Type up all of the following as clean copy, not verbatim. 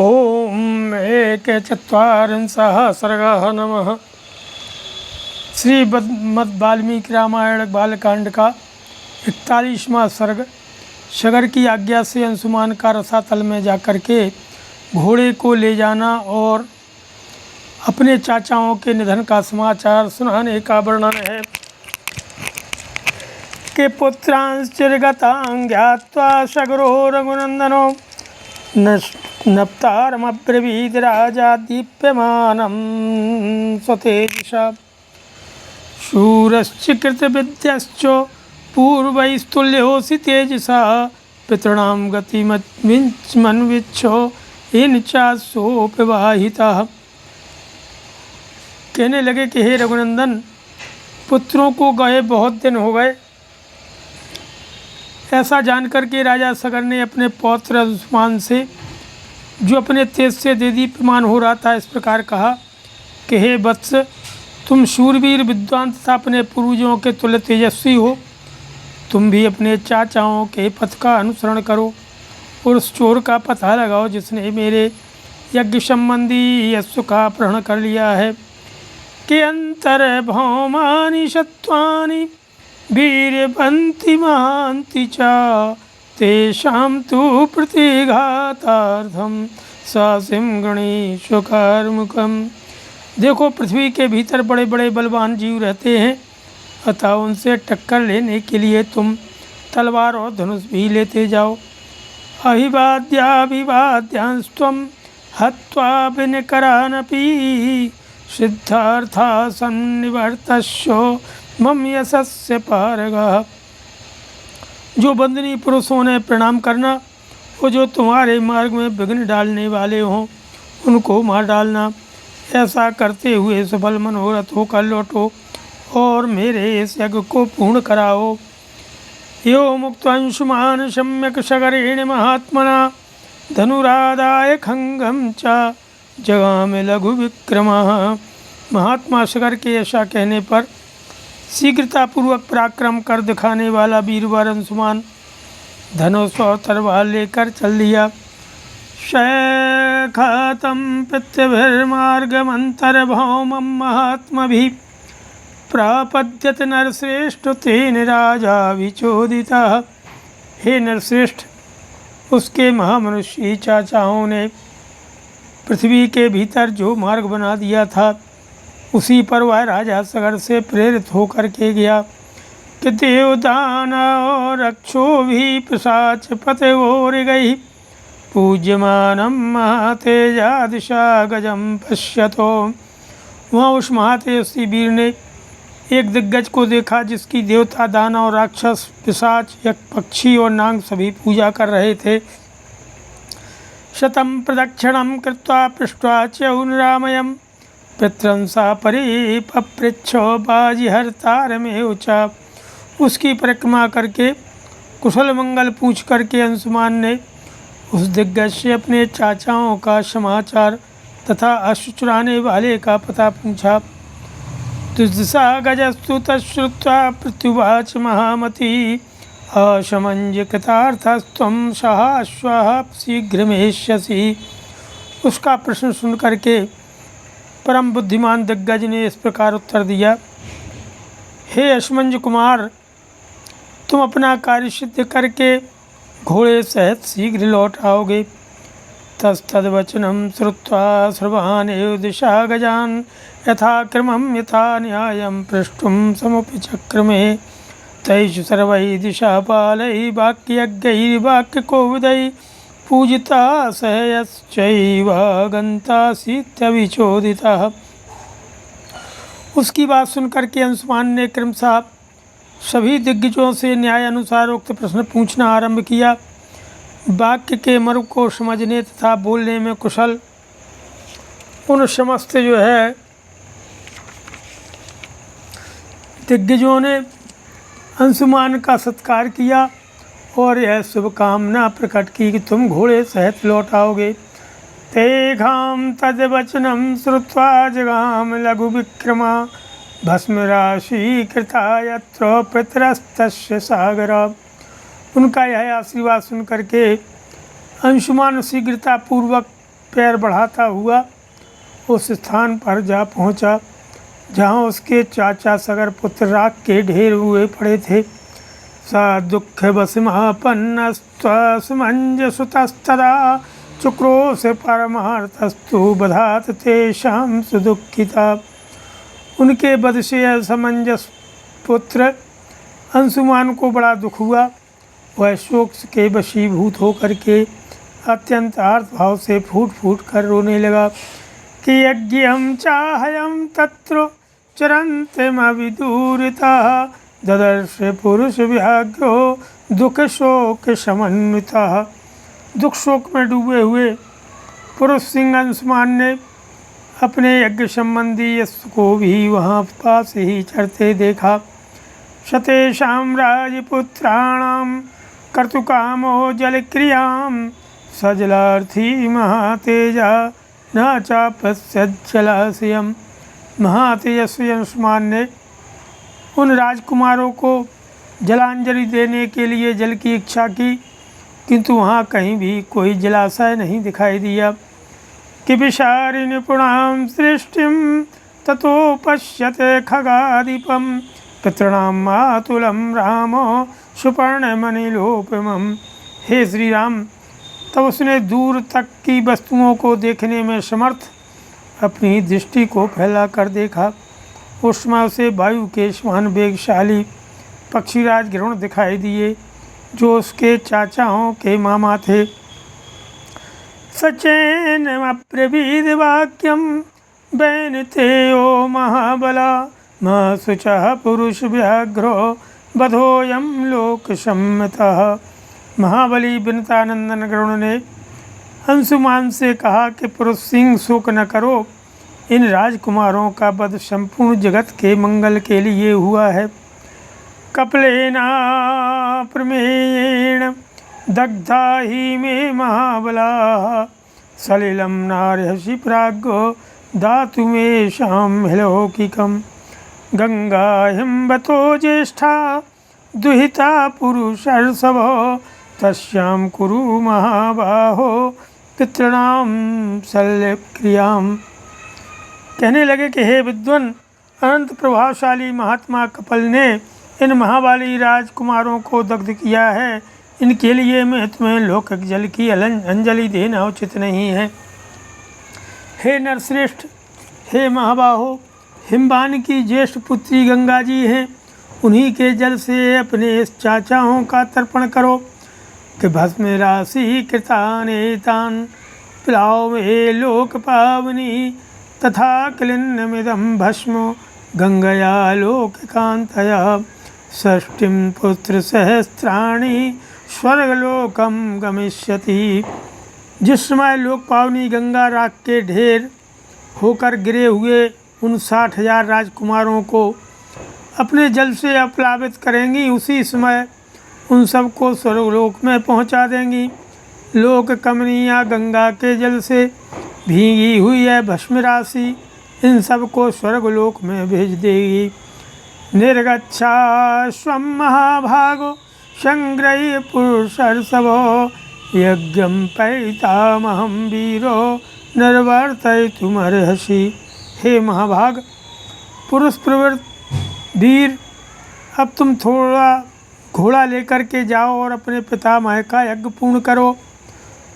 ओम एकचत्वारिंशः सर्गः। नमः। श्रीमद् वाल्मीकि रामायण बालकांड का 41वां सर्ग। शगर की आज्ञा से अंशुमान का रसातल में जाकर के घोड़े को ले जाना और अपने चाचाओं के निधन का समाचार सुनाने का वर्णन है कि पुत्रांश्चिरगतां ज्ञात्वा शगरो रघुनंदनो नप्तारमब्रवीद राजा दीप्यमानं स्वतेजसा शूरश्चिकृतविद्यश्च पूर्वैस्तुल्योऽसि तेजसा पितॄणां गतिमन्विच्छो येन चासोपवाहितः। कहने लगे कि हे रघुनंदन, पुत्रों को गए बहुत दिन हो गए। ऐसा जानकर के राजा सगर ने अपने पौत्र अंशुमान से, जो अपने तेज से दीप्यमान हो रहा था, इस प्रकार कहा कि हे वत्स, तुम शूरवीर विद्वान तथा अपने पूर्वजों के तुल्य तेजस्वी हो। तुम भी अपने चाचाओं के पथ का अनुसरण करो और उस चोर का पता लगाओ जिसने मेरे यज्ञ संबंधी यशु का अपहरण कर लिया है। कि अंतर भौमानि शत्वानि वीर्यवन्ति महान्ति च तेषां तु प्रतिघातार्थं सासिं गणेशो कार्मुकम्। देखो, पृथ्वी के भीतर बड़े बड़े बलवान जीव रहते हैं, अतः उनसे टक्कर लेने के लिए तुम तलवार और धनुष भी लेते जाओ। अहिवाद्याभिवाद्यांस्त्वं हत्वा विनिकरानपि सिद्धार्था सन्निवर्तस्यो मम यशस्य पारगः। जो बंदनी पुरुषों ने प्रणाम करना, वो जो तुम्हारे मार्ग में विघ्न डालने वाले हों उनको मार डालना। ऐसा करते हुए सफल मनोरथ होकर लौटो और मेरे इस यज्ञ को पूर्ण कराओ। यो मुक्त अंशुमान सम्यक शगरेण महात्मना धनुरादाय खंगम च जगाम लघु विक्रमः। महात्मा शगर के ऐसा कहने पर शीघ्रतापूर्वक पराक्रम कर दिखाने वाला वीरवर अंशुमान धनुष और तलवार लेकर चल दिया। शैखतं पृथ्वीर्मार्गमन्तर्भौमं महात्मभिः प्रापद्यत नरश्रेष्ठ तेन राजा विचोदितः। हे नरश्रेष्ठ, उसके महामनुष्य चाचाओं ने पृथ्वी के भीतर जो मार्ग बना दिया था, उसी पर वह राजा सगर से प्रेरित होकर के गया कि देवदानव रक्षो भी पिशाच पतयोरिगैः पूज्यमानं महातेजा दिशा गजं पश्यतो। वहाँ उस महातेजस्वी वीर ने एक दिग्गज को देखा जिसकी देवता, दानव, राक्षस, पिशाच, यक्ष, पक्षी और नाग सभी पूजा कर रहे थे। शतं प्रदक्षिणं कृत्वा पृष्ट्वा च उन्रामयम् पितरंसा परिपपृच्छो बाजिहर्तारमेव च। उसकी परिक्रमा करके कुशल मंगल पूछ करके अंशुमान ने उस दिग्गज से अपने चाचाओं का समाचार तथा अश्व चुराने वाले का पता पूछा। दुर्दशा गजस्तु तच्छ्रुत्वा प्रत्युवाच महामती अशमंजकृतार्थस्त्वं सहाश्वः शीघ्रमेष्यसि। उसका प्रश्न सुन करके परम बुद्धिमान दिग्गज ने इस प्रकार उत्तर दिया। हे अश्मंज कुमार, तुम अपना कार्य सिद्ध करके घोड़े सहित शीघ्र लौट आओगे। तस्तद्वचनं श्रुत्वा सर्वानेव दिशा गजान् यथा क्रमं यथा न्यायं पृष्ठुं समुपचक्रमे। तैषु सर्वैः दिशापालैः वाक्ययज्ञैर्वाक्यकोविदैः पूजिता सहयश्चैव गन्तासीत्यविचोदितः। उसकी बात सुनकर के अंशुमान ने क्रमशः सभी दिग्गजों से न्याय अनुसार उक्त प्रश्न पूछना आरंभ किया। वाक्य के मर्म को समझने तथा बोलने में कुशल उन समस्त जो है दिग्गजों ने अंशुमान का सत्कार किया और यह शुभकामना प्रकट की कि तुम घोड़े सहित लौट आओगे। तेघां तद्वचनं श्रुत्वा जगाम लघु विक्रमा भस्मराशि कृता यत्र पितरस्तस्य सागर। उनका यह आशीर्वाद सुन करके अंशुमान शीघ्रतापूर्वक पैर बढ़ाता हुआ उस स्थान पर जा पहुंचा जहां उसके चाचा सगर पुत्र राख के ढेर हुए पड़े थे। स दुःख वसमंजसुतस्तदा चुक्रोश परमार्थस्तु बधात तेषां सुदुःखिता। उनके वध से असमंजस पुत्र अंशुमान को बड़ा दुख हुआ। वह शोक के वशीभूत होकर के अत्यंत आर्त भाव से फूट फूट कर रोने लगा कि यज्ञं चाहयं तत्र चरन्तिमविदूरितः ददर्श पुरुष व्याघ्रो दुख शोक समन्वितः। दुख शोक में डूबे हुए पुरुष सिंह अंशुमान ने अपने यज्ञ संबंधी यश को भी वहाँ पास ही चरते देखा। शतेषां राजपुत्राणां कर्तुकामो जलक्रियां सजलार्थी महातेजा न चापश्यज्जलाशयम्। महातेजस्वी अंशुमान ने उन राजकुमारों को जलांजलि देने के लिए जल की इच्छा की, किंतु वहाँ कहीं भी कोई जलाशय नहीं दिखाई दिया। कि विशारि निपुणां सृष्टिं ततो पश्यते खगादीपं पितॄणां मातुलं रामो सुपर्णमणिलोपमम्। हे श्री राम, तब उसने दूर तक की वस्तुओं को देखने में समर्थ अपनी दृष्टि को फैला कर देखा। उस समय उसे वायु के समान वेगशाली पक्षीराज गरुण दिखाई दिए, जो उसके चाचाओं के मामा थे। सचेन अब्रवीद वाक्यम बैनतेयो महाबला म शुचः पुरुष व्याघ्रो बधोयम लोक सम्मतः। महाबली विनतानंदन गरुण ने अंशुमान से कहा कि पुरुष सिंह शोक न करो, इन राजकुमारों का वध संपूर्ण जगत के मंगल के लिए हुआ है। कपलेना प्रमेयेण दग्धा ही मे महाबला सलिलं नार्हसि प्राज्ञो दातुमेषां हिलौकिकम्। गंगा हिम्बतो ज्येष्ठा दुहिता पुरुषर्षभो तस्यां कुरु महाबाहो पितॄणां शल्यक्रियाम्। कहने लगे कि हे विद्वान, अनंत प्रभावशाली महात्मा कपिल ने इन महाबली राजकुमारों को दग्ध किया है। इनके लिए मैं तुम्हें लौकिक जल की अंजलि देना उचित नहीं है। हे नरश्रेष्ठ, हे महाबाहो, हिमवान की ज्येष्ठ पुत्री गंगा जी हैं, उन्हीं के जल से अपने इस चाचाओं का तर्पण करो कि भस्म राशि कृतानेतान पिलाओ वे लोक पावनी तथा क्लिन्नमिदं भस्मो गंगया लोककांतया षष्टिं पुत्र सहस्राणि स्वर्गलोकम गमिष्यति। जिस समय लोक पावनी गंगा राख के ढेर होकर गिरे हुए उन 60,000 राजकुमारों को अपने जल से अपलावित करेंगी, उसी समय उन सबको स्वर्गलोक में पहुंचा देंगी। लोक कमनीया गंगा के जल से भीगी हुई है भस्म राशि इन सबको स्वर्गलोक में भेज देगी। निर्गच्छा स्वं महाभागो संग्रह्य पुरुषर्षभो यज्ञं पैतामहं वीरो निर्वर्तयितुमर्हसि। हे महाभाग, पुरुष प्रवृत्त वीर, अब तुम थोड़ा घोड़ा लेकर के जाओ और अपने पितामह का यज्ञ पूर्ण करो।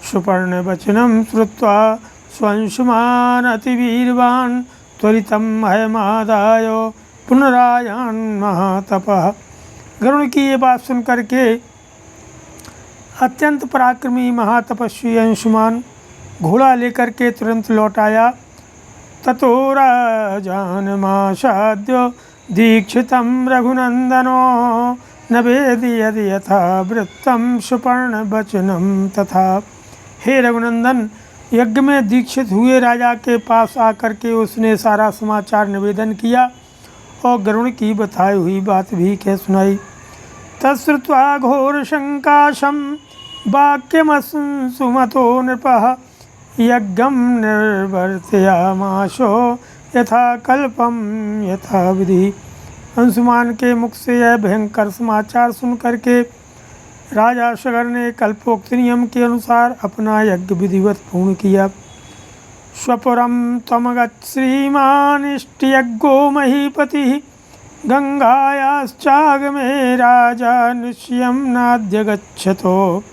सुपर्ण वचनम श्रुत्वा स्वंशुमान अतिवीरवान त्वरितम हयमादाय पुनरायान महातपः। गरुड़ की ये बात सुन करके अत्यंत पराक्रमी महातपस्वी अंशुमान घोड़ा लेकर के तुरंत लौट आया। ततो राजानमासाद्य दीक्षितं रघुनंदनो न वेदयदि यथा वृत्तं सुपर्ण वचनम तथा। हे रघुनंदन, यज्ञ में दीक्षित हुए राजा के पास आकर के उसने सारा समाचार निवेदन किया और गरुड़ की बताई हुई बात भी कह सुनाई। तत्श्रुत्वा घोर संकाशं वाक्यमसुमतो नृपः यज्ञं निर्वर्तयामाशो यथा कल्पम यथा विधि। अंशुमान के मुख से यह भयंकर समाचार सुन करके राजा सगर ने कल्पोक्त नियम के अनुसार अपना यज्ञ विधिवत पूर्ण किया। स्वपुरं त्वमगत् श्रीमानिष्टयज्ञो महीपतिः गङ्गायाश्चागमे राजा निश्चयं नाद्य गच्छतो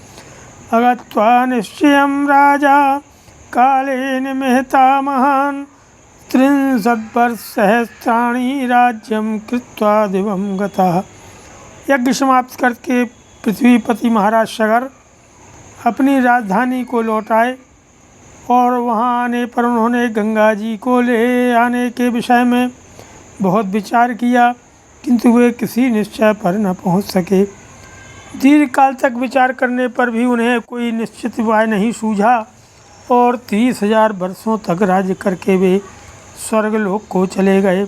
अगत्वा निश्चयं राजा कालेन महता महान् 63 राज्यं कृत्वा दिवं गतः। यज्ञ समाप्त करके पृथ्वीपति महाराज सगर अपनी राजधानी को लौट आए और वहाँ आने पर उन्होंने गंगा जी को ले आने के विषय में बहुत विचार किया, किंतु वे किसी निश्चय पर न पहुँच सके। दीर्घ काल तक विचार करने पर भी उन्हें कोई निश्चित उपाय नहीं सूझा और 30,000 वर्षों तक राज्य करके वे स्वर्गलोक को चले गए।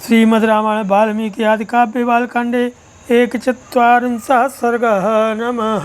श्रीमद् रामायण वाल्मीकि आदि काव्ये बालकांडे 1/4 सर्गः। नमः।